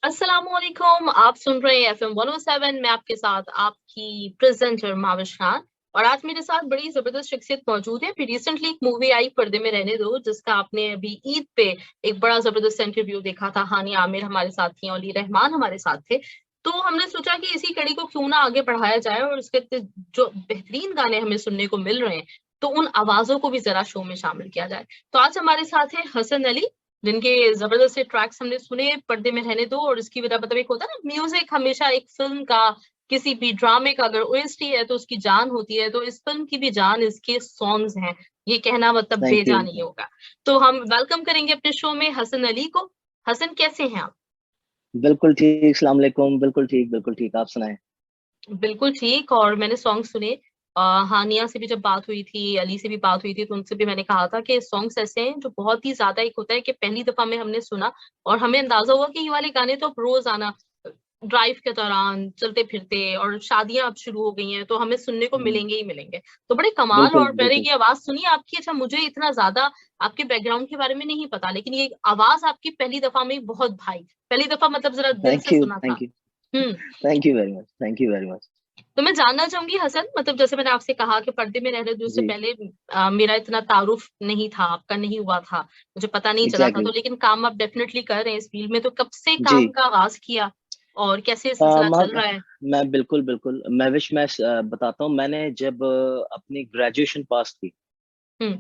अस्सलामुअलैकुम। आप सुन रहे हैं FM 107। मैं आपके साथ आपकी प्रेजेंटर माविश खान। और आज मेरे साथ बड़ी जबरदस्त शख्सियत मौजूद है। फिर रिसेंटली एक मूवी आई पर्दे में रहने दो, जिसका आपने अभी ईद पे एक बड़ा जबरदस्त इंटरव्यू देखा था। हानिया आमिर हमारे साथ थी, अली रहमान हमारे साथ थे। तो हमने सोचा कि इसी कड़ी को क्यों ना आगे बढ़ाया जाए, और उसके जो बेहतरीन गाने हमें सुनने को मिल रहे हैं, तो उन आवाजों को भी जरा शो में शामिल किया जाए। तो आज हमारे साथ है हसन अली, जिनके जबरदस्त से ट्रैक्स हमने सुने पर्दे में रहने दो। और इसकी वजह मतलब एक होता है ना, म्यूजिक हमेशा एक फिल्म का, किसी भी ड्रामे का अगर ओएसटी है तो उसकी जान होती है, तो इस फिल्म की भी जान इसके सॉन्ग्स हैं। ये कहना मतलब थैंक बेजा यू। नहीं होगा। तो हम वेलकम करेंगे अपने शो में हसन अली को। हसन, कैसे हैं आप? बिल्कुल ठीक, अस्सलाम वालेकुम। बिल्कुल ठीक, बिल्कुल ठीक। आप सुनाएं। बिल्कुल ठीक। और मैंने सॉन्ग सुने। हानिया से भी जब बात हुई थी, अली से भी बात हुई थी, तो उनसे भी मैंने कहा था कि सॉन्ग्स ऐसे हैं जो बहुत ही ज्यादा, एक होता है कि पहली दफा में हमने सुना और हमें अंदाजा हुआ कि ये वाले गाने तो अब रोज आना, ड्राइव के दौरान, चलते फिरते, और शादियां अब शुरू हो गई हैं तो हमें सुनने को हम्म, मिलेंगे ही मिलेंगे। तो बड़े कमाल। बिल्कुल और मैंने बिल्कुल। ये आवाज सुनी आपकी। अच्छा, मुझे इतना ज्यादा आपके बैकग्राउंड के बारे में नहीं पता, लेकिन ये आवाज आपकी पहली दफा में ही बहुत भाई, पहली दफा मतलब जरा दिल थैंक से यू, सुना था। Thank you. Hmm. Thank you very much, thank you very much. तो मैं जानना चाहूंगी हसन, मतलब जैसे मैंने आपसे कहा कि पर्दे में रहने दो से जी, पहले मेरा इतना तारुफ नहीं था, आपका नहीं हुआ था, मुझे पता नहीं चला था। एग्जैक्टली तो लेकिन काम आप डेफिनेटली कर रहे हैं इस फील्ड में, तो कब से जी। काम का आगाज किया और कैसे अ, सिलसिला चल म- रहा है? मैं बिल्कुल बिल्कुल मैं बताता हूँ। मैंने जब अपनी ग्रेजुएशन पास की, हम्म।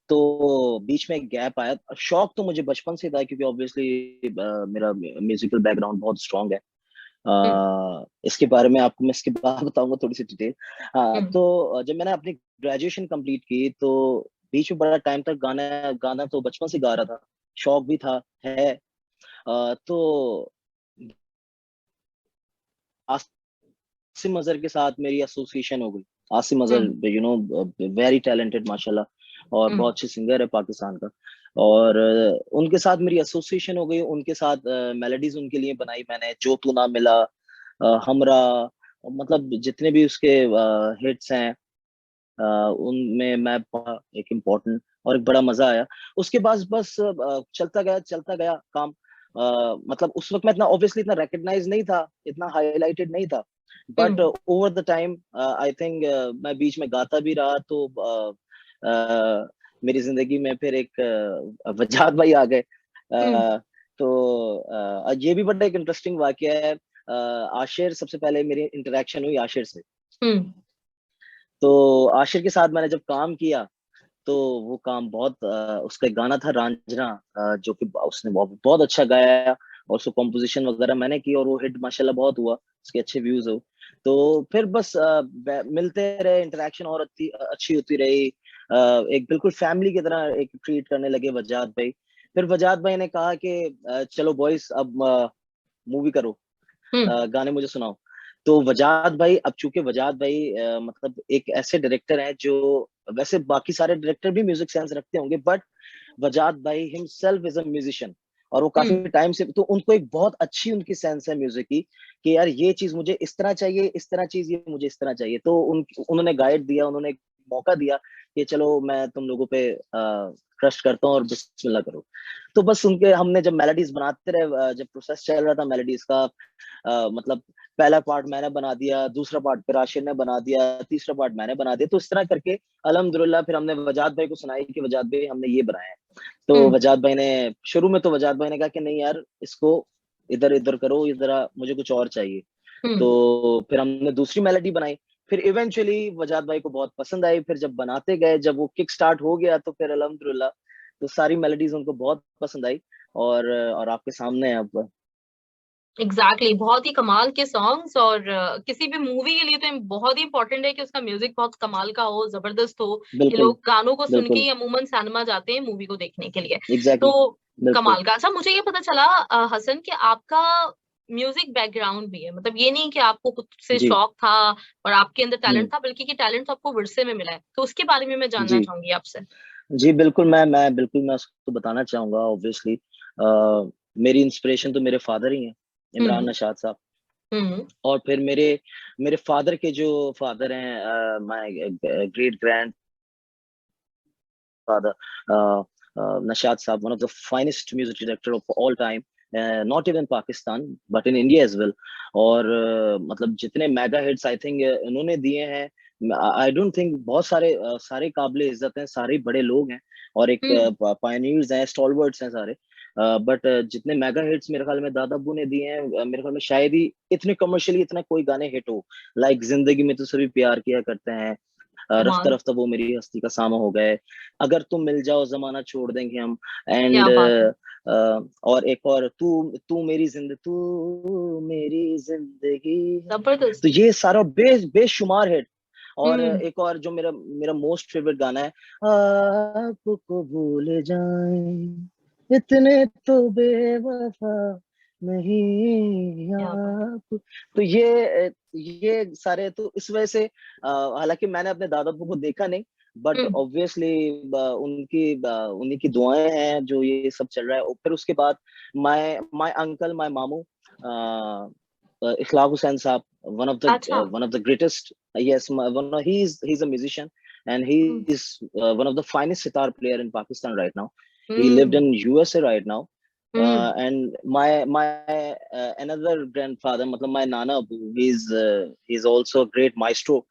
तो बीच में एक गैप आया। शौक तो मुझे बचपन से था, क्योंकि ऑब्वियसली मेरा म्यूजिकल बैकग्राउंड बहुत स्ट्रांग है। हम्म। इसके बारे में आपको मैं इसके बाद बताऊंगा थोड़ी सी डिटेल। हम्म। तो जब मैंने अपनी ग्रेजुएशन कंप्लीट की, तो बीच में बड़ा टाइम तक गाना गाना तो बचपन से गा रहा था। शौक भी था, है। तो आसिम अजहर के साथ मेरी एसोसिएशन हो गई। आसिम हम्म। अजहर, वेरी टैलेंटेड माशाल्लाह, और हम्म। बहुत अच्छे सिंगर है पाकिस्तान का। और उनके साथ मेरी एसोसिएशन हो गई। उनके साथ मेलोडीज उनके लिए बनाई मैंने, जो तू ना मिला, हमरा, मतलब जितने भी उसके हिट्स हैं, उनमें मैं एक इम्पोर्टेंट, और एक बड़ा मजा आया। उसके बाद बस चलता गया काम। मतलब उस वक्त मैं इतना ऑब्वियसली इतना रिकग्नाइज नहीं था, इतना हाईलाइटेड नहीं था। But hmm. Over the time I think मैं बीच में गाता भी रहा, तो मेरी जिंदगी में फिर एक वजाहत भाई आ गए। हम्म। तो ये भी बड़ा एक इंटरेस्टिंग वाकया है। आशिर, सबसे पहले मेरी इंटरेक्शन हुई आशिर से। हम्म। तो आशिर के साथ मैंने जब काम किया, तो वो काम बहुत उसका एक गाना था रांझना, जो कि उसने बहुत अच्छा गाया, और उसको कॉम्पोजिशन वगैरह मैंने की, और वो हिट माशाल्लाह बहुत हुआ। उसके अच्छे व्यूज हो। तो फिर बस मिलते रहे, इंटरेक्शन और अच्छी होती रही। एक बिल्कुल फैमिली की तरह एक ट्रीट करने लगे वजाहत भाई। फिर वजाहत भाई ने कहा कि चलो बॉयज, अब मूवी करो, हम्म। गाने मुझे सुनाओ। तो वजाहत भाई, अब चूंकि वजाहत भाई मतलब एक ऐसे डायरेक्टर हैं जो, वैसे बाकी सारे डायरेक्टर भी म्यूजिक सेंस रखते होंगे, बट वजाहत भाई हिमसेल्फ इज अ म्यूजिशियन। और वो काफी हम्म। टाइम से, तो उनको एक बहुत अच्छी उनकी सेंस है म्यूजिक की, कि यार ये चीज मुझे इस तरह चाहिए, इस तरह चीज ये मुझे इस तरह चाहिए। तो उन्होंने गाइड दिया, उन्होंने एक मौका दिया कि चलो मैं तुम लोगों पे ट्रस्ट करता हूँ और बिस्मिल्लाह करो। तो बस उनके हमने जब मेलोडीज बनाते रहे, जब प्रोसेस चल रहा था मेलोडीज का, मतलब पहला पार्ट मैंने बना दिया, दूसरा पार्ट फिर आशिर ने बना दिया, तीसरा पार्ट मैंने बना दिया। तो इस तरह करके अल्हम्दुलिल्लाह फिर हमने वजाहत भाई को सुनाई कि वजाहत भाई हमने ये बनाया है। तो हम्म। वजाहत भाई ने, शुरू में तो वजाहत भाई ने कहा कि नहीं यार, इसको इधर इधर करो, इधर मुझे कुछ और चाहिए। हम्म। तो फिर हमने दूसरी मेलोडी बनाई। फिर इवेंचुअली वजाहत भाई को बहुत पसंद आई। फिर जब बनाते गए, जब वो किक स्टार्ट हो गया, तो फिर अल्हम्दुलिल्लाह तो सारी मेलोडीज उनको बहुत पसंद आई। और आपके सामने है अब। एग्जैक्टली, बहुत ही कमाल के सॉन्ग्स। और किसी भी मूवी के लिए तो बहुत ही इंपॉर्टेंट है कि उसका म्यूजिक बहुत कमाल का हो, जबरदस्त हो, कि बिल्कुल लोग गानों को सुन के बिल्कुल। ही अमूमन सिनेमा जाते हैं मूवी को देखने के लिए। एग्जैक्टली। तो बिल्कुल। कमाल का। अच्छा, मुझे ये पता चला हसन, कि आपका म्यूजिक बैकग्राउंड भी है। मतलब ये नहीं कि आपको खुद से जी। शौक था और आपके अंदर हम्म। टैलेंट था, बल्कि कि टैलेंट तो आपको विरसे में मिला है। तो उसके बारे में मैं जानना जी चाहूंगी आपसे। जी, बिल्कुल। मैं उसको बताना चाहूंगा ऑब्वियसली। मेरी इंस्पिरेशन तो मेरे फादर ही हैं, इमरान हम्म। नशाद साहब। हम्म। और फिर मेरे मेरे फादर के जो फादर हैं, my great grandfather, Naushad साहब, one of the finest music director of all time. Not even Pakistan but in India as well. और मतलब जितने मेगा हिट्स आई थिंक इन्होंने दिए हैं, आई डोंट थिंक बहुत सारे सारे काबिले इज्जत हैं, सारे बड़े लोग हैं और एक हम्म। पायनियर्स हैं, स्टॉलवर्ड्स हैं सारे। बट जितने मेगा हिट्स मेरे ख्याल में दादा अब्बू ने दिए हैं, मेरे ख्याल में शायद ही इतने कमर्शियली इतना कोई गाने हिट हो। लाइक जिंदगी में तो सभी प्यार किया करते हैं, रफ्ता कमाल। रफ्ता वो मेरी हस्ती का सामा हो गए, अगर तुम मिल जाओ जमाना छोड़ देंगे हम, क्या एंड बात है। और एक और तू तू मेरी जिंदगी है। जबरदस्त। तो ये सारा बेशुमार हिट। और हम्म। एक और जो मेरा मेरा मोस्ट फेवरेट गाना है, आपको भूल जाएं इतने तो बेवफा नहीं क्या बात। आप। तो ये सारे तो इस वजह से हालांकि मैंने अपने दादा को देखा नहीं, बट हम्म। ऑब्वियसली उन्हीं की दुआएं हैं जो ये सब चल रहा है। और फिर उसके बाद माय माय अंकल, माय मामू, इखलाक हुसैन साहब, अच्छा। one of the greatest, yes, he's a musician, and he hmm. is one of the finest sitar player in Pakistan right now. He lived hmm. in USA right now. Hmm. And my another grandfather, मतलब my nana Abu, he's also a great maestro,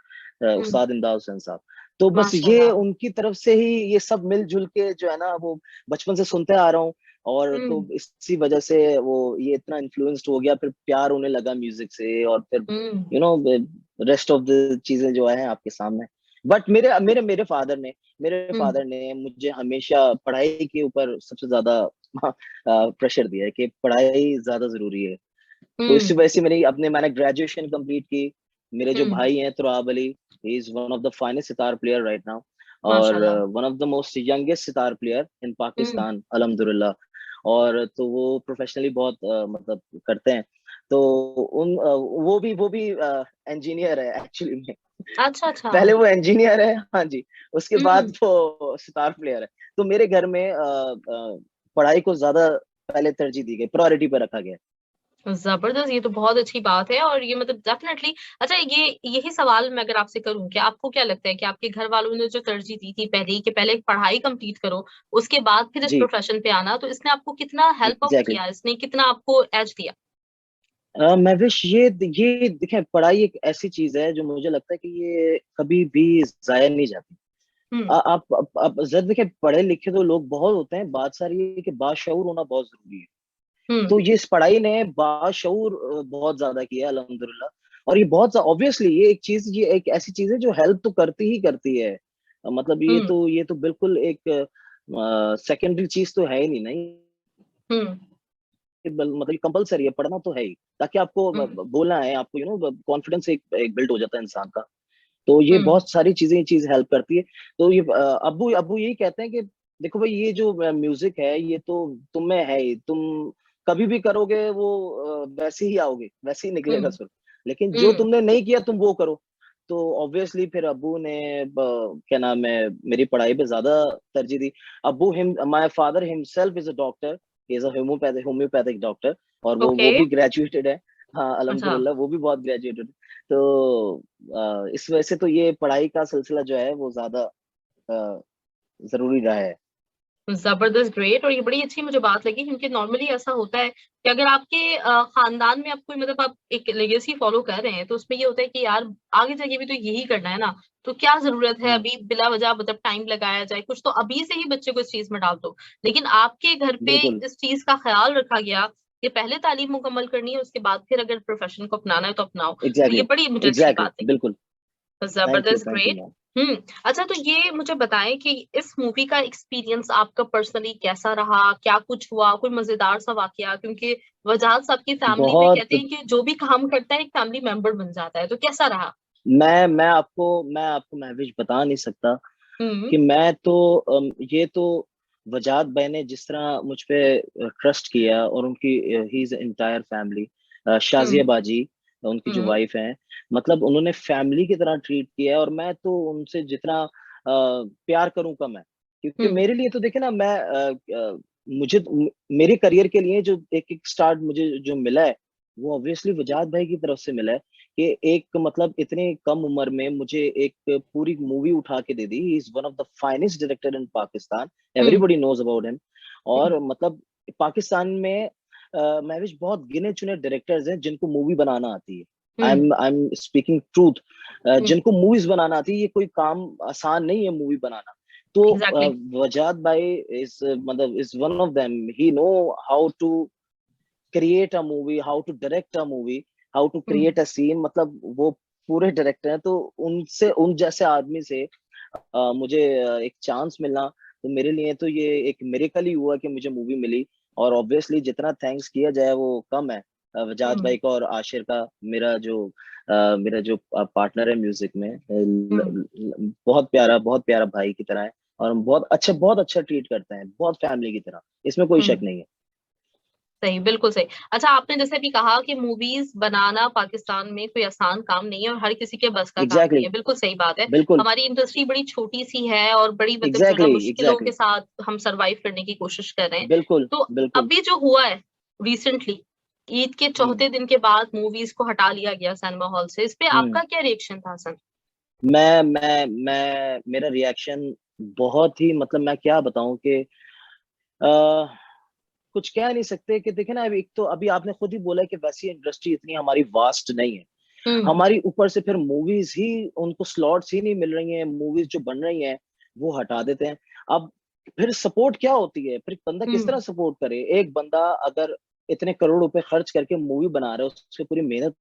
हम्म। उस्ताद इमदाद हुसैन साहब। तो बस ये माशाल्लाह। उनकी तरफ से ही ये सब मिलजुल के जो है ना वो बचपन से सुनते आ रहा हूँ। और तो हम्म। इसी वजह से वो ये इतना इन्फ्लुएंस्ड हो गया, फिर प्यार होने लगा म्यूजिक से, और फिर हम्म। You know rest of the चीजें जो है आपके सामने। बट मेरे मेरे मेरे हम्म। फादर ने मुझे हमेशा पढ़ाई के ऊपर सबसे ज्यादा प्रेशर दिया है कि पढ़ाई ज्यादा जरूरी है। तो इसी हम्म। वजह से मैंने ग्रेजुएशन कंप्लीट की। मेरे जो हम्म। भाई हैं Turab Ali, he is one of the finest sitar player right now, और माशाल्लाह। One of the most youngest sitar player in hmm. Pakistan अल्हम्दुलिल्लाह। और तो वो प्रोफेशनली बहुत मतलब करते हैं। तो वो भी इंजीनियर है एक्चुअली में। अच्छा अच्छा। पहले वो इंजीनियर है, हाँ जी, उसके बाद हम्म। वो सितार प्लेयर है। तो मेरे घर में पढ़ाई को ज्यादा पहले तरजीह दी गई, प्रायोरिटी पर रखा गया। जबरदस्त, ये तो बहुत अच्छी बात है। और ये मतलब डेफिनेटली। अच्छा, ये यही सवाल मैं अगर आपसे करूं कि आपको क्या लगता है कि आपके घर वालों ने जो तरजीह दी थी पहले ही कि पहले पढ़ाई कंप्लीट करो, उसके बाद फिर इस जी, प्रोफेशन पे आना, तो इसने आपको कितना हेल्प आउट एग्जैक्टली। किया, इसने कितना आपको एज दिया? मैं विश ये देखें, पढ़ाई एक ऐसी चीज है जो मुझे लगता है कि ये कभी भी जाया नहीं जाती। हम्म। आप जरा देखें, पढ़े लिखे तो लोग बहुत होते हैं, बात सारी है कि बाशऊर होना बहुत जरूरी है। हम्म। तो ये इस पढ़ाई ने बाशऊर बहुत ज्यादा किया है अल्हम्दुलिल्लाह। और ये बहुत ऑब्वियसली ये एक चीज, ये एक ऐसी चीज है जो हेल्प तो करती ही करती है। मतलब हम्म। ये तो बिल्कुल एक सेकेंडरी चीज तो है ही नहीं, नहीं। हम्म। मतलब कंपलसरी है, पढ़ना तो है ही, ताकि आपको हम्म। बोलना है, आपको कॉन्फिडेंस एक बिल्ड हो जाता है इंसान का। तो ये हम्म। बहुत सारी चीजें, ये चीज हेल्प करती है। तो ये अब्बू अब्बू यही कहते हैं कि देखो भाई, ये जो म्यूजिक है ये तो तुम में है ही, तुम कभी भी करोगे वो वैसे ही आओगे, वैसे ही निकलेगा हम्म। सुर। लेकिन जो हम्म। तुमने नहीं किया तुम वो करो। तो ऑब्वियसली फिर अब्बू ने क्या नाम है, मेरी पढ़ाई पे ज्यादा तरजीह दी। अब्बू him my father himself is a doctor, he is a homeopathic doctor, और ओके। वो भी ग्रेजुएटेड है। हाँ अच्छा। अल्हम्दुलिल्लाह, वो भी बहुत ग्रेजुएटेड। तो इस वजह से तो ये पढ़ाई का सिलसिला जो है वो ज्यादा अ, जरूरी रहा है। जबरदस्त, ग्रेट। और ये बड़ी अच्छी मुझे बात लगी, क्योंकि नॉर्मली ऐसा होता है कि अगर आपके खानदान में आप कोई मतलब आप एक लेगेसी फॉलो कर रहे हैं, तो उसमें ये होता है कि यार आगे जाके भी तो यही करना है ना, तो क्या जरूरत है हम्म, अभी बिला वजह मतलब टाइम लगाया जाए, कुछ तो अभी से ही बच्चे को इस चीज में डाल दो। लेकिन आपके घर पे बिल्कुल, इस चीज का ख्याल रखा गया कि पहले तालीम मुकम्मल करनी है, उसके बाद फिर अगर प्रोफेशन को अपनाना है तो अपनाओ। तो ये एग्जैक्टली, बड़ी मुझे अच्छी एग्जैक्टली, बात लगी। बिल्कुल। जबरदस्त, थैंक यू ग्रेट। मैम। हम्म। अच्छा, तो ये मुझे बताएं कि इस मूवी का एक्सपीरियंस आपका पर्सनली कैसा रहा, क्या कुछ हुआ, कोई मजेदार सा वाकया? क्योंकि वजाहत साहब की फैमिली में बहुत। कहते हैं कि जो भी काम करता है एक फैमिली मेंबर बन जाता है, तो कैसा रहा? मैं आपको महविश बता नहीं सकता हम्म। कि मैं तो ये तो वजात भाई ने जिस तरह मुझ पे ट्रस्ट किया, और उनकी he is entire family, Shazia हम्म। बाजी उनकी जो हम्म। वाइफ हैं, मतलब उन्होंने फैमिली की तरह ट्रीट किया है। और मैं तो उनसे जितना प्यार करूं कम है। क्योंकि हम्म। मेरे लिए तो देखे ना, मैं मेरे करियर के लिए जो एक स्टार्ट मुझे जो मिला है, वो ऑब्वियसली वजात भाई की तरफ से मिला है। कि एक मतलब इतने कम उम्र में मुझे एक पूरी मूवी उठा के दे दी। He is one of the finest director in Pakistan, hmm. Everybody knows about him. Hmm. और मतलब पाकिस्तान में महविश बहुत गिने चुने डायरेक्टर्स हैं जिनको मूवी बनाना आती है। Hmm. I am speaking truth. Hmm. जिनको मूवीज बनाना आती है, ये कोई काम आसान नहीं है मूवी बनाना। तो एग्जैक्टली। वजाद भाई इज मतलब is one of them. He know how to create a movie, how to direct a movie, how to hmm. Create a scene. मतलब वो पूरे डायरेक्टर हैं। तो उनसे, उन जैसे आदमी से मुझे एक चांस मिलना, तो मेरे लिए तो ये एक मिरेकल ही हुआ कि मुझे मूवी मिली। और ऑब्वियसली जितना थैंक्स किया जाए वो कम है वजाद हम्म। भाई का और आशिर का। मेरा जो पार्टनर है म्यूजिक में, हम्म। बहुत प्यारा भाई की तरह है। और हम बहुत अच्छा ट्रीट करते हैं, बहुत फैमिली की तरह। इसमें कोई शक हम्म। नहीं है। सही, बिल्कुल सही। अच्छा, आपने जैसे भी कहा कि मूवीज बनाना पाकिस्तान में कोई आसान काम नहीं है और हर किसी के बस का काम नहीं एग्जैक्टली है, बिल्कुल सही बात है। बिल्कुल। हमारी इंडस्ट्री बड़ी छोटी सी है और बड़ी मतलब जो है ना एग्जैक्टली मुश्किलों के एग्जैक्टली साथ हम सरवाइव करने की कोशिश कर रहे हैं। बिल्कुल तो बिल्कुल। अभी जो हुआ है रिसेंटली, ईद के हम्म चौथे दिन के बाद मूवीज को हटा लिया गया सिनेमा हॉल से, इस पे हम्म। आपका क्या रिएक्शन था सर? मैं मेरा रिएक्शन बहुत ही, मतलब मैं क्या बताऊं कि आ, कुछ कह नहीं सकते। कि देखे ना, अभी एक तो अभी आपने खुद ही बोला कि वैसी इंडस्ट्री इतनी हमारी वास्ट नहीं है। हम्म। हमारी ऊपर से फिर मूवीज ही, उनको स्लॉट्स ही नहीं मिल रही हैं। मूवीज जो बन रही हैं वो हटा देते हैं। अब फिर सपोर्ट क्या होती है? फिर बंदा किस तरह हम्म। सपोर्ट करे? एक बंदा अगर इतने करोड़ रुपए खर्च करके मूवी बना रहा है, उससे पूरी मेहनत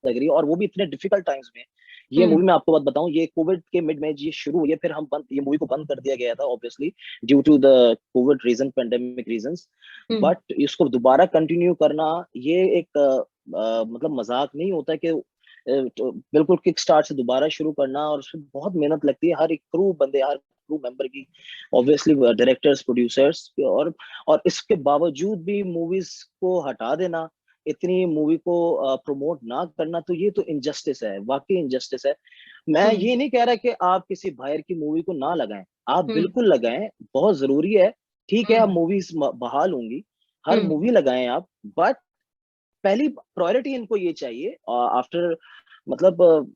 लग रही है, और वो भी इतने डिफिकल्ट टाइम्स में। ये मूवी हम्म। मैं आपको बात बताऊं, ये कोविड के मिड में ये शुरू हुई है। फिर ये मूवी को बंद कर दिया गया था obviously, due to the COVID reason, pandemic reasons. Hmm. But इसको दोबारा कंटिन्यू करना, ये एक मतलब मजाक नहीं होता कि तो बिल्कुल किक स्टार्ट से दोबारा शुरू करना। और उसमें बहुत मेहनत लगती है, हर एक क्रू बंदे, हर क्रू मेंबर की, ऑब्वियसली डायरेक्टर्स, प्रोड्यूसर्स। और इसके बावजूद भी मूवीज को हटा देना, इतनी मूवी को प्रमोट ना करना, तो ये तो इनजस्टिस है, वाकई इनजस्टिस है। मैं हम्म। ये नहीं कह रहा कि आप किसी बाहर की मूवी को ना लगाएं, आप हम्म। बिल्कुल लगाएं, बहुत जरूरी है। ठीक है, अब हम्म। मूवीज बहाल होंगी, हर हम्म। मूवी लगाएं आप। बट पहली प्रायोरिटी इनको ये चाहिए, आफ्टर मतलब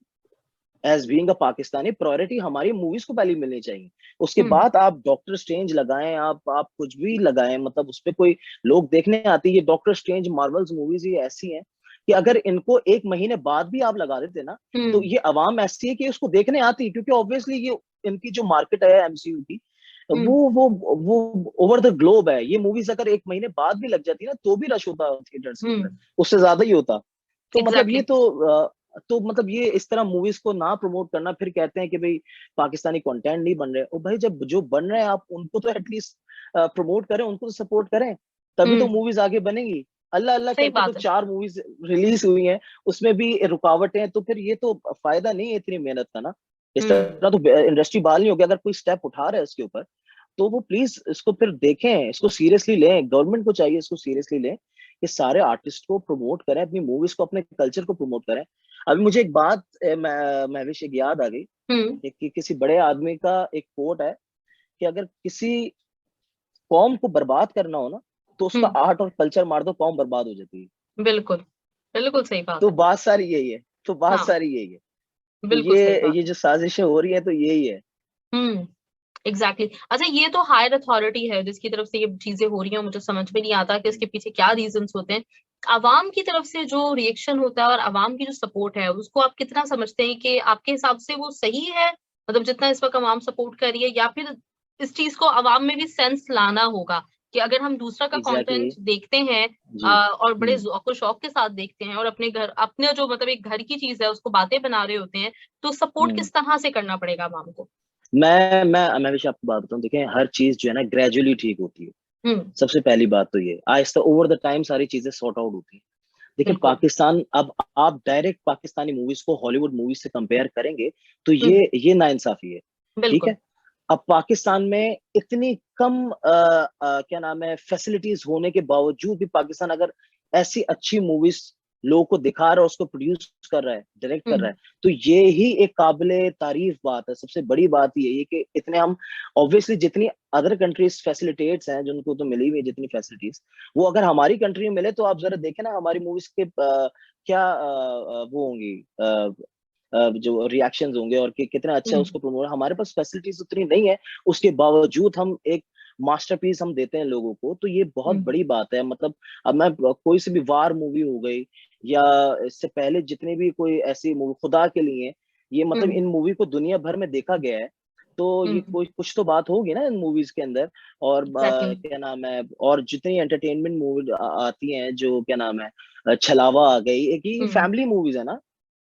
as being a Pakistani, priority हमारी मूवीज को पहले मिलनी चाहिए। उसके हम्म। बाद आप डॉक्टर स्ट्रेंज लगाएं, आप कुछ भी लगाएं, मतलब उस पे कोई लोग देखने आती है। ये डॉक्टर स्ट्रेंज, मार्वल्स मूवीज ये ऐसी हैं कि अगर इनको एक महीने बाद भी आप लगा देते ना, तो हम्म। ये अवाम ऐसी है कि उसको देखने आती है। क्योंकि ऑब्वियसली ये इनकी जो मार्केट है एमसीयू की, हम्म। वो ओवर द ग्लोब है। ये मूवीज अगर एक महीने बाद भी लग जाती ना, तो भी रश होता थिएटर्स के अंदर, हम्म। उससे ज्यादा ही होता। तो मतलब ये एग्जैक्टली। तो मतलब ये इस तरह मूवीज को ना प्रमोट करना, फिर कहते हैं कि भाई पाकिस्तानी कंटेंट नहीं बन रहे। ओ भाई, जब जो बन रहे हैं आप उनको तो एटलीस्ट प्रमोट करें, उनको तो सपोर्ट करें, तभी तो हम्म। मूवीज आगे बनेंगी। अल्लाह अल्लाह सही करके तो बात है। 4 मूवीज रिलीज हुई हैं, उसमें भी रुकावटें हैं। तो फिर ये तो फायदा नहीं है इतनी मेहनत का ना। इस हम्म। तरह तो इंडस्ट्री बहाल नहीं होगी। अगर कोई स्टेप उठा रहा है इसके ऊपर, तो वो प्लीज इसको फिर देखें, इसको सीरियसली लें। गवर्नमेंट को चाहिए इसको सीरियसली लें कि सारे आर्टिस्ट को प्रमोट करें, अपनी मूवीज को, अपने कल्चर को प्रमोट करें। अभी मुझे एक बात महविश एक याद आ गई हम्म। कि किसी बड़े आदमी का एक कोट है कि अगर किसी कौम को बर्बाद करना हो ना, तो उसका हम्म। आर्ट और कल्चर मार दो, कौम बर्बाद हो जाती है। बिल्कुल, बिल्कुल सही बात तो है। बात सारी यही है। तो बात हाँ, सारी यही है। तो बिल्कुल सही बात ये है। जो साजिशें हो रही हैं, तो यही है। हम्म। Exactly exactly. अच्छा, ये तो हायर अथॉरिटी है जिसकी तरफ से ये चीजें हो रही हैं, मुझे समझ में नहीं आता कि इसके पीछे क्या रीजंस होते हैं। आवाम की तरफ से जो रिएक्शन होता है और आवाम की जो सपोर्ट है, उसको आप कितना समझते हैं कि आपके हिसाब से वो सही है? मतलब जितना इस वक्त आवाम सपोर्ट कर रही है, या फिर इस चीज को आवाम में भी सेंस लाना होगा कि अगर हम दूसरा का एग्जैक्टली कंटेंट देखते हैं जी। और बड़े हम्म ज़ौक़ शौक के साथ देखते हैं और अपने घर, अपने जो मतलब एक घर की चीज है उसको बातें बना रहे होते हैं, तो सपोर्ट हम्म। किस तरह से करना पड़ेगा आवाम को? मैं हमेशा आपको बात बताऊं, देखें, हर चीज जो है ना ग्रेजुअली ठीक होती है। हम्म। सबसे पहली बात तो ये, आहिस्ता ओवर द टाइम सारी चीजें सॉर्ट आउट होती हैं। देखिए बिल्कुल। पाकिस्तान, अब आप डायरेक्ट पाकिस्तानी मूवीज को हॉलीवुड मूवीज से कंपेयर करेंगे, तो हम्म। ये नाइंसाफी है। ठीक बिल्कुल। है। अब पाकिस्तान में इतनी कम क्या नाम है फैसिलिटीज होने के बावजूद भी, पाकिस्तान अगर ऐसी अच्छी मूवीज लोगों को दिखा रहा है, उसको प्रोड्यूस कर रहा है, डायरेक्ट कर रहा है, हम्म। तो ये ही एक काबिले तारीफ बात है। सबसे बड़ी बात ये है कि इतने हम, ऑब्वियसली जितनी अदर कंट्रीज फैसिलिटेट्स हैं, जिनको तो मिली हुई है जितनी फैसिलिटीज, वो अगर हमारी कंट्री में मिले, तो आप जरा देखें ना हमारी मूवीज के क्या वो होंगी, जो रिएक्शंस होंगे, और कि कितना अच्छा हम्म। उसको प्रमोट। हमारे पास फैसिलिटीज उतनी नहीं है, उसके बावजूद हम एक मास्टरपीस हम देते हैं लोगों को, तो ये बहुत हम्म, बड़ी बात है। मतलब अब मैं कोई सी भी वार मूवी हो गई, या इससे पहले जितने भी कोई ऐसी मूवी खुदा के लिए, ये मतलब हम्म, इन मूवी को दुनिया भर में देखा गया है, तो ये हम्म, कोई कुछ तो बात होगी ना इन मूवीज के अंदर। और एग्जैक्टली। क्या नाम है, और जितनी एंटरटेनमेंट मूवी आती हैं, जो क्या नाम है, छलावा आ गई, एक ये हम्म, फैमिली मूवीज है ना,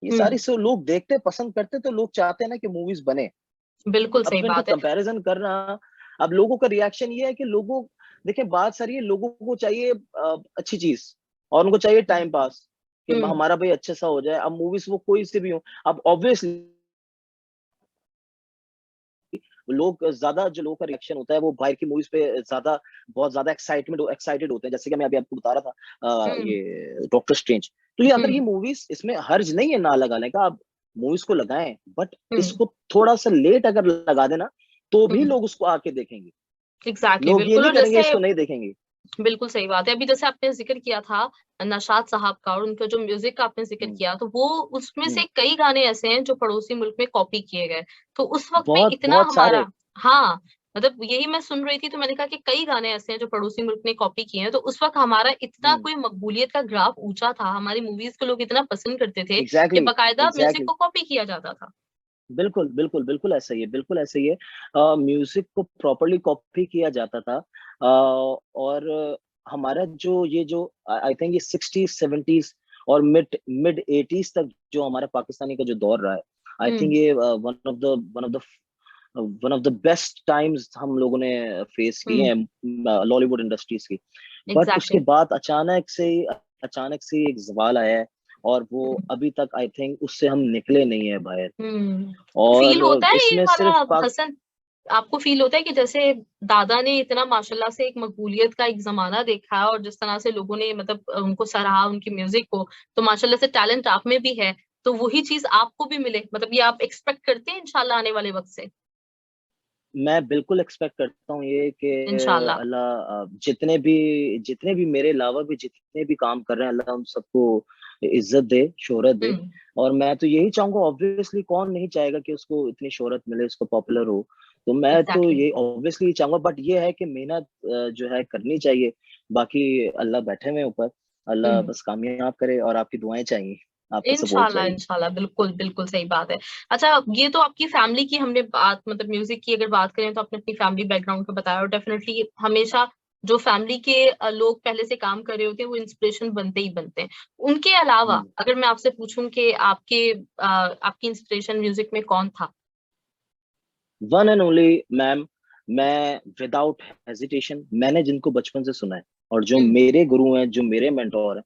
ये सारी हम्म, सो लोग देखते पसंद करते, तो लोग चाहते हैं ना कि मूवीज बने। बिल्कुल अब सही इनको बात है। कंपैरिजन करना, अब लोगों का रिएक्शन ये है कि लोगों, देखिए बात सारी है, लोगों को चाहिए अच्छी चीज, और उनको चाहिए टाइम पास, कि हम्म, हमारा भाई अच्छा सा हो जाए। अब मूवीज वो कोई से भी हो, अब ऑब्वियसली लोग ज्यादा, जो लोगों का रिएक्शन होता है वो बाहर की मूवीज पे ज्यादा, बहुत ज्यादा एक्साइटेड होते हैं। जैसे कि मैं अभी आपको बता रहा था हम्म, ये डॉक्टर स्ट्रेंज, तो ये अगर ये हम्म, मूवीज, इसमें हर्ज नहीं है ना लगाने का, आप मूवीज को लगाएं, बट हम्म, इसको थोड़ा सा लेट अगर लगा देना, तो भी हम्म, लोग उसको आके देखेंगे। एग्जैक्टली, लोग ये बिल्कुल। नहीं और करेंगे जैसे इसको नहीं देखेंगे। बिल्कुल सही बात है। अभी जैसे आपने जिक्र किया था नशाद साहब का, और उनका जो म्यूजिक का आपने जिक्र हम्म, किया, तो वो उसमें से हम्म, कई गाने ऐसे हैं जो पड़ोसी मुल्क में कॉपी किए गए। तो उस वक्त पे बहुत इतना बहुत सारे। हमारा, हाँ, मतलब यही मैं सुन रही थी तो मैंने कहा कि कई गाने ऐसे हैं जो पड़ोसी मुल्क ने कॉपी किए हैं। तो उस वक्त हमारा इतना हम्म, कोई मकबूलियत का ग्राफ ऊंचा था, हमारी मूवीज को लोग इतना पसंद करते थे कि एग्जैक्टली, बाकायदा म्यूजिक एग्जैक्टली, को कॉपी किया जाता था। बिल्कुल बिल्कुल बिल्कुल ऐसा ही है, बिल्कुल ऐसा ही है। म्यूजिक को प्रॉपरली कॉपी किया जाता था। और हमारा जो ये जो आई थिंक ये 60s 70s और मिड 80s तक जो हमारा पाकिस्तानी का जो दौर रहा है, आई थिंक हम्म, ये one of the best times हम लोगों ने फेस किए हम्म, हैं लॉलीवुड इंडस्ट्रीज की। बट उसके एग्जैक्टली। बाद अचानक से एक जवाल आया है, और वो अभी तक आई थिंक उससे हम निकले नहीं है बाहर। हम्म, फील और होता है ये इसमें वाला, सिर्फ पाक हसन? आपको फील होता है कि जैसे दादा ने इतना माशाल्लाह से एक मकबूलियत का एक जमाना देखा है, और जिस तरह से लोगों ने मतलब उनको सराहा, उनकी म्यूजिक को, तो माशाल्लाह से टैलेंट आप में भी है, तो वही चीज आपको भी मिले, मतलब ये आप एक्सपेक्ट करते हैं इंशाल्लाह आने वाले वक्त से? मैं बिल्कुल एक्सपेक्ट करता हूँ ये कि इंशाल्लाह। अल्लाह जितने भी मेरे अलावा भी जितने भी काम कर रहे हैं, अल्लाह उन सबको इज्जत दे, शोहरत दे। हम्म, और मैं तो यही चाहूंगा, ऑब्वियसली कौन नहीं चाहेगा कि उसको इतनी शोहरत मिले, उसको पॉपुलर हो। तो मैं तो एग्जैक्टली। ये ऑब्वियसली चाहूंगा, बट ये है कि मेहनत जो है करनी चाहिए। बाकी अल्लाह बैठे हुए हैं ऊपर, अल्लाह हम्म, बस कामयाब करे, और आपकी दुआएं चाहिए, आपका सपोर्ट इंशाल्लाह, चाहिए। इंशाल्लाह, बिल्कुल बिल्कुल सही बात है। अच्छा, ये तो आपकी फैमिली की हमने बात, मतलब म्यूजिक की अगर बात करें तो आपने अपनी फैमिली बैकग्राउंड का बताया, और डेफिनेटली हमेशा जो फैमिली के लोग पहले से काम कर रहे होते हैं वो इंस्पिरेशन बनते ही बनते हैं। उनके अलावा हम्म। अगर मैं आपसे पूछूं कि आपकी इंस्पिरेशन म्यूजिक में कौन था? वन एंड ओनली मैम, मैं विदाउट हेजिटेशन, मैंने जिनको बचपन से सुना है, और जो हम्म, मेरे गुरु हैं, जो मेरे मेंटोर हैं,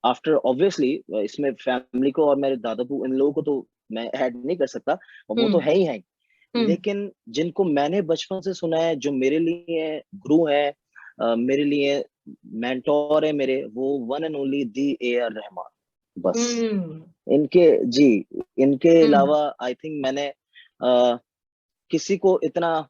आफ्टर ऑब्वियसली इसमें फैमिली को और मेरे दादाबू, इन लोगों को तो मैं ऐड नहीं कर सकता, और वो तो हम्म, है ही है। हम्म, लेकिन जिनको मैंने बचपन से सुना है, जो मेरे लिए गुरु है, मेरे लिए मेंटोर है मेरे, वो one and only the A R Rahman, बस। हम्म, इनके, जी, इनके हम्म, अलावा आई थिंक मैंने किसी को इतना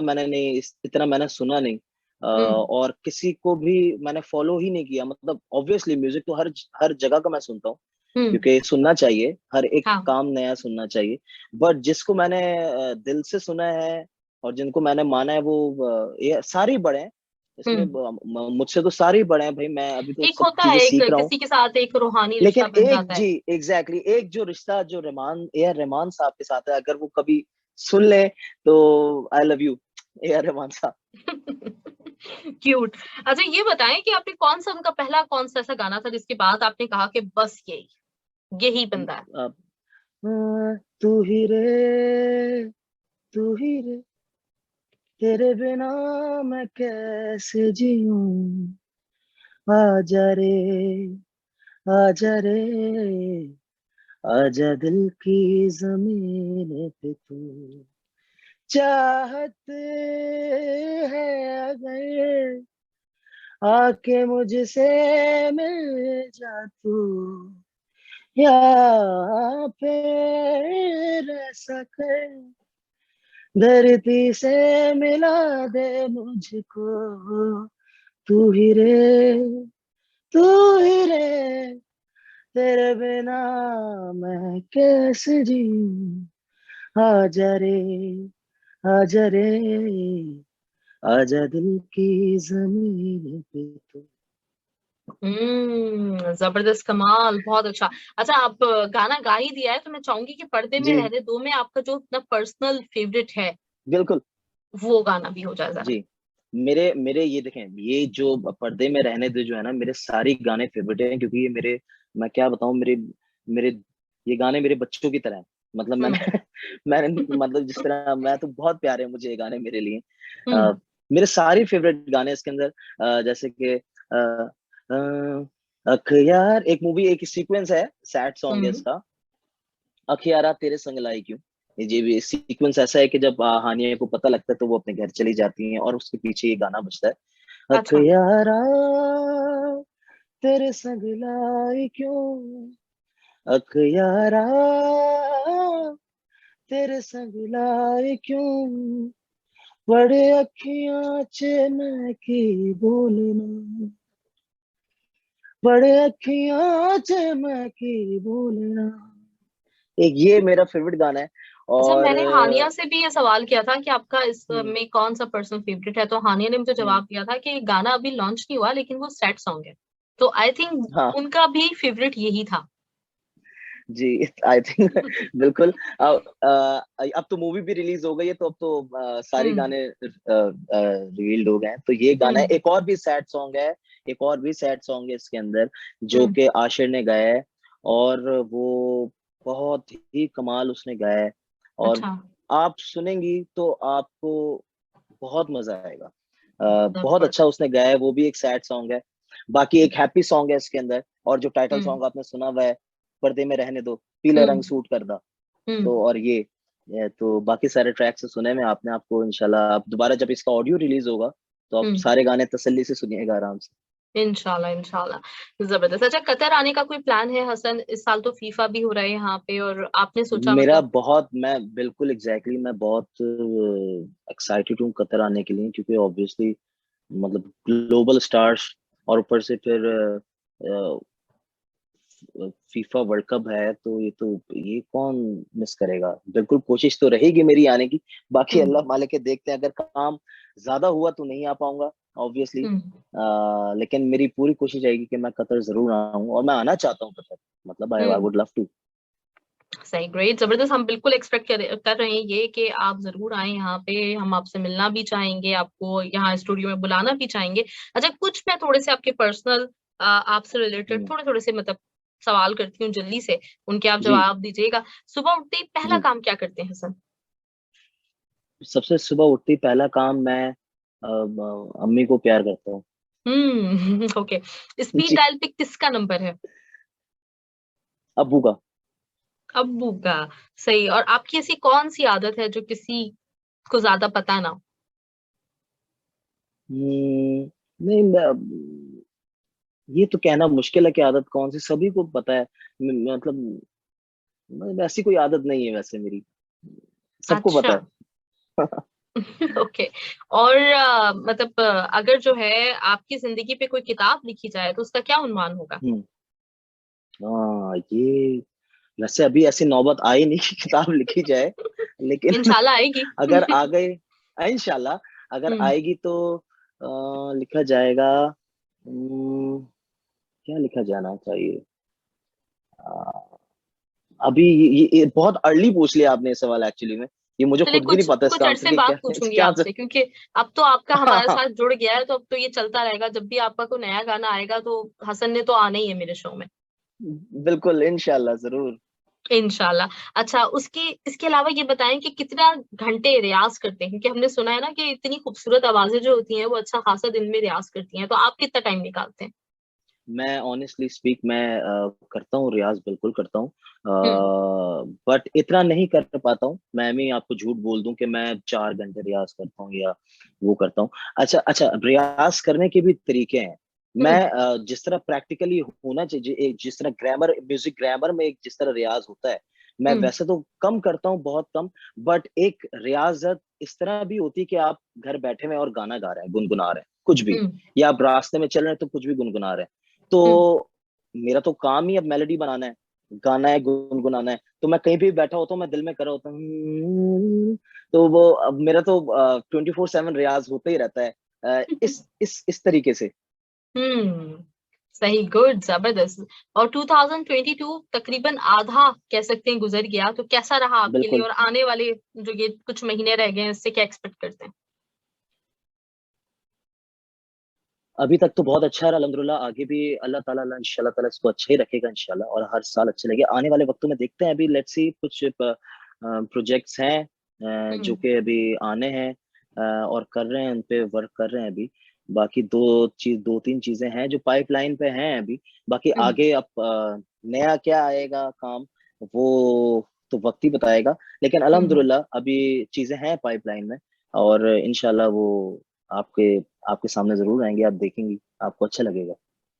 मैंने नहीं, इतना मैंने सुना नहीं, हम्म, और किसी को भी मैंने फॉलो ही नहीं किया। मतलब ऑब्वियसली म्यूजिक तो हर हर जगह का मैं सुनता हूँ, हम्म, क्योंकि सुनना चाहिए, हर एक हाँ, काम नया सुनना चाहिए। बट जिसको मैंने दिल से सुना है, और जिनको मैंने माना है, वो ये सारे ही बड़े हैं इसमें, हम्म। मुझसे तो सारे ही बड़े हैं भाई, मैं अभी तो एक सब होता है, चीजें एक सीख रहा हूँ। किसी के साथ एक रूहानी लेकिन रिश्ता बन एक, जाता है। जी, एग्जैक्टली एक जो रिश्ता जो ए आर रहमान साहब के साथ है, अगर वो कभी सुन ले, तो I love U A R Rahman साहब। क्यूट। अच्छा, ये बताएं कि आपने कौन सा, उनका पहला कौन सा ऐसा गाना था जिसके बाद आपने कहा कि बस यही यही बंदा है? अब, तू ही रे, तू ही रे, तेरे बिना मैं कैसे जीऊं, आजा रे, आजा रे, आजा दिल की जमीन पे तू, चाहत है अगर, आके मुझसे मिल जा तू, या फिर ऐसा कर, धरती से मिला दे मुझको, तू ही रे, तू ही रे, तेरे बिना मैं कैसे जीऊं, आजा रे, आजा रे, आजा दिल की जमीन पे तू। जबरदस्त, कमाल, बहुत अच्छा। अच्छा, आप गाना गा ही दिया है तो मैं चाहूंगी कि पर्दे में जी रहने दो में आपका जो अपना पर्सनल फेवरेट है बिल्कुल। वो गाना भी हो जाए जरा। जी, मेरे मेरे ये देखें, ये जो पर्दे में रहने दो जो है ना, मेरे सारे गाने फेवरेट हैं, क्योंकि ये मेरे, मैं क्या बताऊं, मेरे मेरे ये गाने मेरे बच्चों की तरह हैं। मतलब मैंने हम्म। मैंने मतलब जिस तरह, मैं तो बहुत प्यारे हैं मुझे ये गाने मेरे लिए। हम्म। मेरे सारे फेवरेट गाने इसके अंदर, जैसे कि अख यार, एक मूवी, एक सीक्वेंस है, सैड सॉन्ग है हम्म। इसका, अखियारा तेरे संग लाई क्यों। ये भी सीक्वेंस ऐसा है कि जब हानिया को पता लगता है तो वो अपने घर चली जाती हैं, और उसके पीछे ये गाना बजता है, अच्छा। अखियारा तेरे संग लाई क्यों, अखियारा तेरे संग लाई क्यों, बड़े अखियां चमकी बोलना, बड़े अखियां चमकी बोलना। एक ये मेरा फेवरेट गाना है। अच्छा, और मैंने हानिया से भी ये सवाल किया था कि आपका इस हम्म, में कौन सा पर्सनल फेवरेट है, तो हानिया ने मुझे हम्म, जवाब दिया था कि गाना अभी लॉन्च नहीं हुआ लेकिन वो सैड सॉन्ग है। तो आई थिंक हाँ उनका भी फेवरेट यही था। जी, आई थिंक बिल्कुल। अब तो मूवी भी रिलीज हो गई है, तो अब तो सारे हम्म। गाने रिवील्ड हो गए हैं, तो ये गाना है। हम्म। एक और भी सैड सॉन्ग है, एक और भी सैड सॉन्ग है इसके अंदर, जो हम्म। कि आशिर ने गाया है, और वो बहुत ही कमाल उसने गाया है, और अच्छा। आप सुनेंगी तो आपको बहुत मजा आएगा। बहुत अच्छा जबरदस्त। उसने गाया है, वो भी एक सैड सॉन्ग है। बाकी एक हैप्पी सॉन्ग है इसके अंदर, और जो टाइटल हम्म। सॉन्ग आपने सुना हुआ है, पर्दे में रहने दो, पीला हम्म। रंग सूट करदा, हम्म। तो और ये तो बाकी सारे ट्रैक्स सुने में आपने, आपको इंशाल्लाह आप दोबारा जब इसका ऑडियो रिलीज होगा तो आप हम्म। सारे गाने तसल्ली से सुनिएगा आराम से। इंशाल्लाह, इंशाल्लाह, जबरदस्त। अच्छा, कतर आने का कोई प्लान है हसन? इस साल तो फीफा भी हो रहा है यहाँ पे, और आपने सोचा मेरा मतलब। बहुत, मैं बिल्कुल एग्जैक्टली मैं बहुत एक्साइटेड हूँ कतर आने के लिए, क्योंकि ऑब्वियसली मतलब ग्लोबल स्टार्स, और ऊपर से फिर फीफा वर्ल्ड कप है, तो ये कौन मिस करेगा। बिल्कुल कोशिश तो रहेगी मेरी आने की, बाकी हम्म। अल्लाह मालिक है, देखते हैं, अगर काम ज्यादा हुआ तो नहीं आ पाऊंगा ऑब्वियसली। हम्म। लेकिन मेरी पूरी कोशिश रहेगी कि मैं कतर जरूर आऊँ, और मैं आना चाहता हूँ कतर, मतलब I hmm. Would love to. सही, ग्रेट, जबरदस्त। हम बिल्कुल एक्सपेक्ट कर रहे हैं ये कि आप जरूर आए यहाँ पे। हम आपसे मिलना भी चाहेंगे, आपको यहाँ स्टूडियो में बुलाना भी चाहेंगे। अच्छा, कुछ मैं थोड़े से आपके पर्सनल, आपसे रिलेटेड हम्म, थोड़े थोड़े से मतलब सवाल करती हूँ जल्दी से, उनके आप जी जवाब दीजिएगा। सुबह उठते ही पहला जी। काम क्या करते हैं हसन? सबसे सुबह उठते ही पहला काम मैं अम्मी को प्यार करता हूँ। ओके। स्पीड जी, डायल पे किसका नंबर है? अब्बू का। अब्बू का। सही। और आपकी ऐसी कौन सी आदत है जो किसी को ज्यादा पता ना हो? नहीं ये तो कहना मुश्किल है कि आदत कौन सी, सभी को पता है। मतलब ऐसी कोई आदत नहीं है वैसे मेरी, सबको अच्छा। पता है। ओके। और मतलब अगर जो है आपकी जिंदगी पे कोई किताब लिखी जाए तो उसका क्या उन्वान होगा? हम्म, हाँ ये, वैसे अभी ऐसी नौबत आई नहीं कि किताब लिखी जाए, लेकिन इंशाल्लाह आएगी। अगर आ गए, इंशाल्लाह, अगर हम्म। आएगी तो लिखा जाएगा। क्या लिखा जाना चाहिए? अ, अभी ये बहुत अर्ली पूछ लिया आपने ये सवाल, एक्चुअली में ये मुझे चलिए, खुद भी नहीं कुछ पता कुछ इसका आंसर, अरसे कि बाद क्या पूछूंगी क्या आंसर। आपसे, क्योंकि अब तो आपका हमारे हाँ, साथ जुड़ गया है, तो अब तो ये चलता रहेगा। जब भी आपका कोई नया गाना आएगा तो हसन ने तो आना ही है मेरे शो में। बिल्कुल इंशाल्लाह जरूर। इंशाल्लाह। अच्छा, उसके इसके अलावा ये बताएं कि कितना घंटे रियाज करते हैं, क्योंकि हमने सुना है ना कि इतनी खूबसूरत आवाजें जो होती हैं वो अच्छा खासा दिन में रियाज करती हैं, तो आप कितना टाइम निकालते हैं? मैं ऑनेस्टली स्पीक, मैं करता हूँ रियाज, बिल्कुल करता हूँ, हम्म। बट इतना नहीं कर पाता हूँ। मैं भी आपको झूठ बोल दूं कि मैं 4 घंटे रियाज करता हूँ या वो करता हूँ। अच्छा अच्छा, रियाज करने के भी तरीके हैं। मैं हम्म। जिस तरह प्रैक्टिकली होना चाहिए, जिस तरह ग्रामर, म्यूजिक ग्रामर में एक जिस तरह रियाज होता है, मैं हम्म। वैसे तो कम करता हूँ, बहुत कम। बट एक रियाजत इस तरह भी होती है कि आप घर बैठे हुए हैं और गाना गा रहे हैं, गुनगुना रहे हैं कुछ भी, हम्म। या आप रास्ते में चल रहे हैं तो कुछ भी गुनगुना रहे हैं। हम्म। तो मेरा तो काम ही अब मेलोडी बनाना है, गाना है, गुनगुनाना है। तो मैं कहीं भी बैठा होता हूँ, मैं दिल में कर रहा होता हूँ, तो वो अब मेरा तो 24/7 रियाज होता ही रहता है इस तरीके से। हम्म, सही, गुड, जबरदस्त। और 2022 तकरीबन आधा कह सकते हैं गुजर गया, तो कैसा रहा आपके लिए, बिल्कुल। और आने वाले जो ये कुछ महीने रह गए हैं इससे क्या एक्सपेक्ट करते हैं? अभी तक तो बहुत अच्छा है अल्हम्दुलिल्लाह, आगे भी अल्लाह ताला इंशाल्लाह ताला इसको अच्छा ही रखेगा इंशाल्लाह, और हर साल अच्छे लगे। आने वाले वक्तों में देखते हैं, अभी लेट्स सी कुछ प्रोजेक्ट्स हैं जो हम्म। कि अभी आने हैं, और कर रहे हैं, उन पे वर्क कर रहे हैं अभी। बाकी दो तीन चीजें हैं जो पाइपलाइन पे हैं अभी। बाकी हम्म। आगे अब नया क्या आएगा काम, वो तो वक्त ही बताएगा। लेकिन हम्म। अल्हम्दुलिल्लाह अभी चीजें हैं पाइपलाइन में, और इंशाल्लाह वो आपके आपके सामने जरूर आएंगे, आप देखेंगी, आपको अच्छा लगेगा।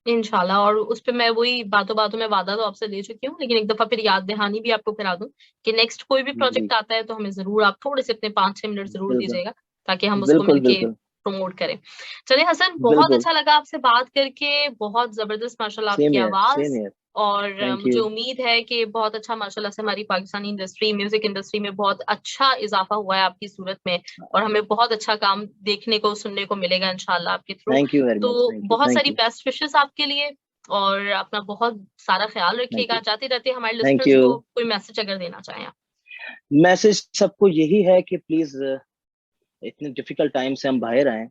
इंशाल्लाह। और उस पे मैं वही बातों बातों में वादा तो आपसे ले चुकी हूँ, लेकिन एक दफा फिर याद दहानी भी आपको करा दूं कि नेक्स्ट कोई भी जी। प्रोजेक्ट आता है तो हमें जरूर आप थोड़े से अपने 5-6 मिनट जरूर बिल्कुल दीजिएगा, ताकि हम उसको बिल्कुल मिलके बिल्कुल प्रमोट करें। चलिए हसन, बहुत बिल्कुल। अच्छा लगा आपसे बात करके, बहुत जबरदस्त माशाल्लाह आपकी सेम यार, सेम आवाज। यार। और थैंक मुझे यू। उम्मीद है कि बहुत अच्छा माशाल्लाह से हमारी पाकिस्तानी इंडस्ट्री, म्यूजिक इंडस्ट्री में बहुत अच्छा इजाफा हुआ है आपकी सूरत में, और हमें बहुत अच्छा काम देखने को सुनने को मिलेगा इंशाल्लाह आपके थ्रू। थैंक यू वेरी तो मच। थैंक यू, बहुत थैंक सारी यू, बेस्ट विशेस आपके लिए, और अपना बहुत सारा ख्याल थैंक रखिएगा। यू, जाते रहते हमारे थैंक लिसनर्स यू। को कोई मैसेज अगर देना चाहें आप। मैसेज सबको यही है कि प्लीज, इतने डिफिकल्ट टाइम से हम बाहर आए,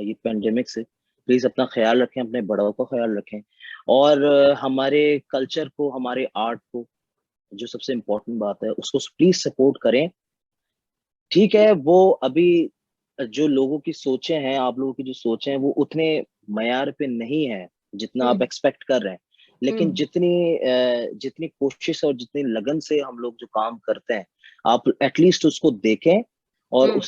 ये पेंडेमिक से, प्लीज अपना ख्याल रखें, अपने बड़ों का ख्याल रखें, और हमारे कल्चर को, हमारे आर्ट को, जो सबसे इम्पोर्टेंट बात है, उसको प्लीज सपोर्ट करें। ठीक है, वो अभी जो लोगों की सोचें हैं, आप लोगों की जो सोचें हैं, वो उतने मयार पे नहीं है जितना आप हम्म। एक्सपेक्ट कर रहे हैं। लेकिन हम्म। जितनी कोशिश और जितनी लगन से हम लोग जो काम करते हैं, आप एटलीस्ट उसको देखें, और हम्म।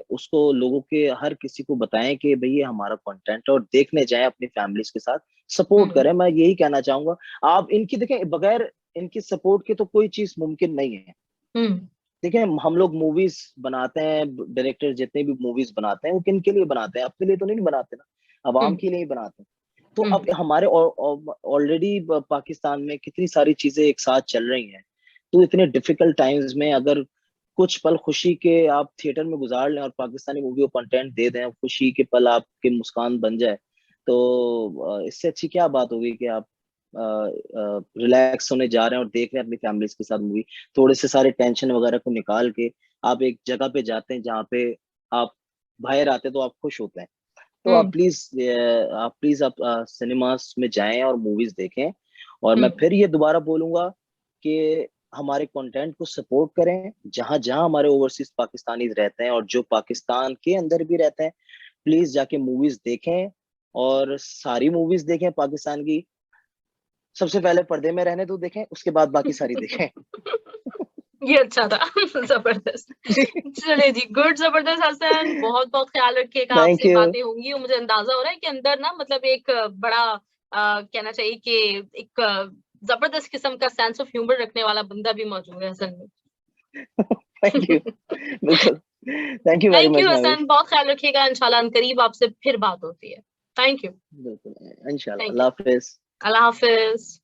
उसको लोगों के हर किसी को बताएं कि भाई ये हमारा कंटेंट है, और देखने जाएं अपनी फैमिलीज के साथ, सपोर्ट हम्म। करें। मैं यही कहना चाहूंगा। आप इनकी देखें, बगैर इनकी सपोर्ट के तो कोई चीज मुमकिन नहीं है। हम्म। देखिए, हम लोग मूवीज बनाते हैं, डायरेक्टर जितने भी मूवीज बनाते हैं, वो किन के लिए बनाते हैं? अपने लिए तो नहीं बनाते ना, अवाम हम्म। के लिए ही बनाते हैं। तो अब हम्म। हमारे ऑलरेडी पाकिस्तान में कितनी सारी चीजें एक साथ चल रही हैं, तो इतने डिफिकल्ट टाइम्स में अगर कुछ पल खुशी के आप थिएटर में गुजार लें, और पाकिस्तानी मूवी को कंटेंट दे दें, खुशी के पल आपके मुस्कान बन जाए, तो इससे अच्छी क्या बात होगी कि आप रिलैक्स होने जा रहे हैं और देख रहे हैं अपनी फैमिलीज के साथ मूवी। थोड़े से सारे टेंशन वगैरह को निकाल के आप एक जगह पे जाते हैं जहाँ पे आप बाहर आते हैं तो आप खुश होते हैं। तो हम्म। आप प्लीज आप सिनेमास में जाएं और मूवीज देखें। और मैं हम्म। फिर ये दोबारा बोलूंगा कि हमारे कंटेंट को सपोर्ट करें, जहां जहां हमारे ओवरसीज पाकिस्तानी रहते हैं और जो पाकिस्तान के अंदर भी रहते हैं, प्लीज जाके मूवीज देखें, और सारी मूवीज देखें पाकिस्तान की। सबसे पहले पर्दे में रहने दो देखें, उसके बाद बाकी सारी देखें। ये अच्छा था। जबरदस्त। जी। चलिए जी, गुड, जबरदस्त हसन, बहुत बहुत ख्याल रखिएगा। थैंक आपसे यू। बातें होंगी, और मुझे अंदाजा हो रहा है कि अंदर ना मतलब एक बड़ा कहना चाहिए कि एक जबरदस्त किस्म का सेंस ऑफ ह्यूमर रखने वाला बंदा भी मौजूद है हसन में। Thank you. बिल्कुल। Thank you very thank much you Hasan, Mahvish. बहुत ख्याल रखिएगा। इंशाल्लाह करीब आपसे फिर बात होती है। Thank you. बिल्कुल। इंशाल्लाह। Thank you. Allah Hafiz. Allah Hafiz.